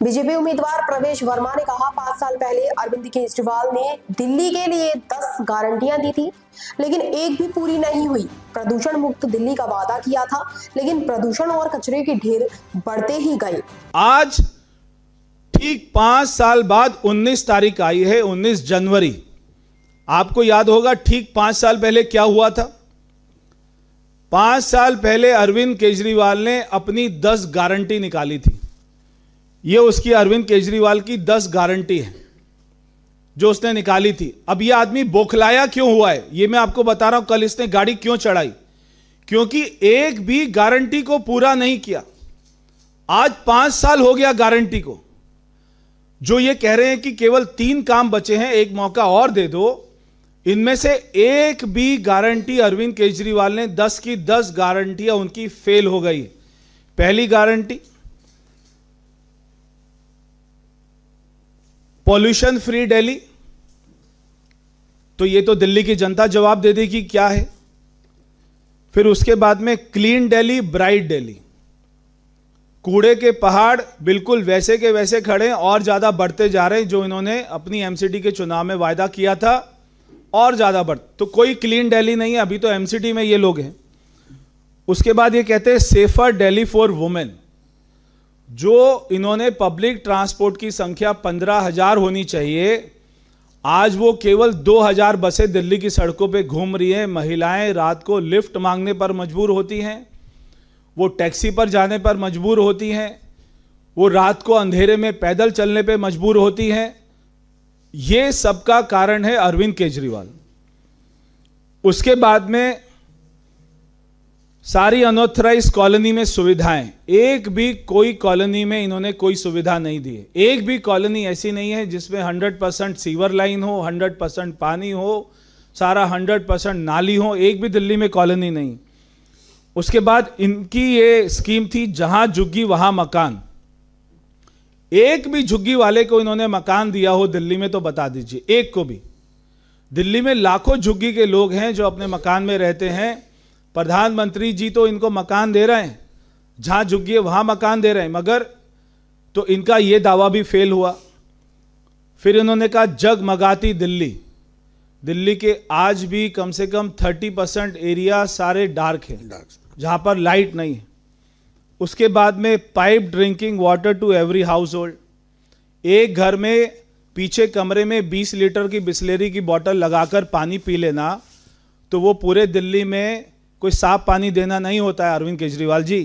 BJP उम्मीदवार प्रवेश वर्मा ने कहा, 5 साल पहले अरविंद केजरीवाल ने दिल्ली के लिए 10 गारंटियां दी थी, लेकिन एक भी पूरी नहीं हुई। प्रदूषण मुक्त दिल्ली का वादा किया था, लेकिन प्रदूषण और कचरे के ढेर बढ़ते ही गए। आज ठीक 5 साल बाद 19 तारीख आई है, 19 जनवरी। आपको याद होगा ठीक 5 साल पहले क्या हुआ था। 5 साल पहले अरविंद केजरीवाल ने अपनी 10 गारंटी निकाली थी। ये उसकी अरविंद केजरीवाल की 10 गारंटी है जो उसने निकाली थी। अब ये आदमी बौखलाया क्यों हुआ है, ये मैं आपको बता रहा हूं। कल इसने गाड़ी क्यों चढ़ाई, क्योंकि एक भी गारंटी को पूरा नहीं किया। आज 5 साल हो गया गारंटी को। जो ये कह रहे हैं कि केवल 3 काम बचे हैं, एक मौका और दे दो, इनमें से एक भी गारंटी अरविंद केजरीवाल ने 10 की 10 गारंटियां उनकी फेल हो गई। पहली गारंटी, पॉल्यूशन फ्री दिल्ली। तो ये तो दिल्ली की जनता जवाब दे देगी क्या है। फिर उसके बाद में क्लीन दिल्ली, ब्राइट दिल्ली। कूड़े के पहाड़ बिल्कुल वैसे के वैसे खड़े हैं और ज्यादा बढ़ते जा रहे हैं, जो इन्होंने अपनी एमसीडी के चुनाव में वायदा किया था, और ज्यादा बढ़। तो कोई क्लीन दिल्ली नहीं है, अभी तो एमसीडी में ये लोग हैं। उसके बाद ये कहते हैं सेफर दिल्ली फॉर वुमेन। जो इन्होंने पब्लिक ट्रांसपोर्ट की संख्या 15,000 होनी चाहिए, आज वो केवल 2,000 बसें दिल्ली की सड़कों पे घूम रही हैं। महिलाएं रात को लिफ्ट मांगने पर मजबूर होती हैं, वो टैक्सी पर जाने पर मजबूर होती हैं, वो रात को अंधेरे में पैदल चलने पे मजबूर होती हैं। ये सबका कारण है अरविंद केजरीवाल। उसके बाद में सारी अनऑथराइज कॉलोनी में सुविधाएं, एक भी कोई कॉलोनी में इन्होंने कोई सुविधा नहीं दी है। एक भी कॉलोनी ऐसी नहीं है जिसमें 100% सीवर लाइन हो, 100% पानी हो, सारा 100% नाली हो। एक भी दिल्ली में कॉलोनी नहीं। उसके बाद इनकी ये स्कीम थी, जहां झुग्गी वहां मकान। एक भी झुग्गी वाले को इन्होंने मकान दिया हो दिल्ली में तो बता दीजिए, एक को भी। दिल्ली में लाखों झुग्गी के लोग हैं जो अपने मकान में रहते हैं। प्रधानमंत्री जी तो इनको मकान दे रहे हैं, जहां झुग्गी है वहां मकान दे रहे हैं, मगर तो इनका यह दावा भी फेल हुआ। फिर इन्होंने कहा जगमगाती दिल्ली। दिल्ली के आज भी कम से कम 30% एरिया सारे डार्क है, जहां पर लाइट नहीं है। उसके बाद में pipe drinking water to every household. एक घर में पीछे कमरे में 20 लीटर की बिस्लेरी की बोतल लगाकर पानी पी लेना, तो वो पूरे दिल्ली में कोई साफ पानी देना नहीं होता है अरविंद केजरीवाल जी।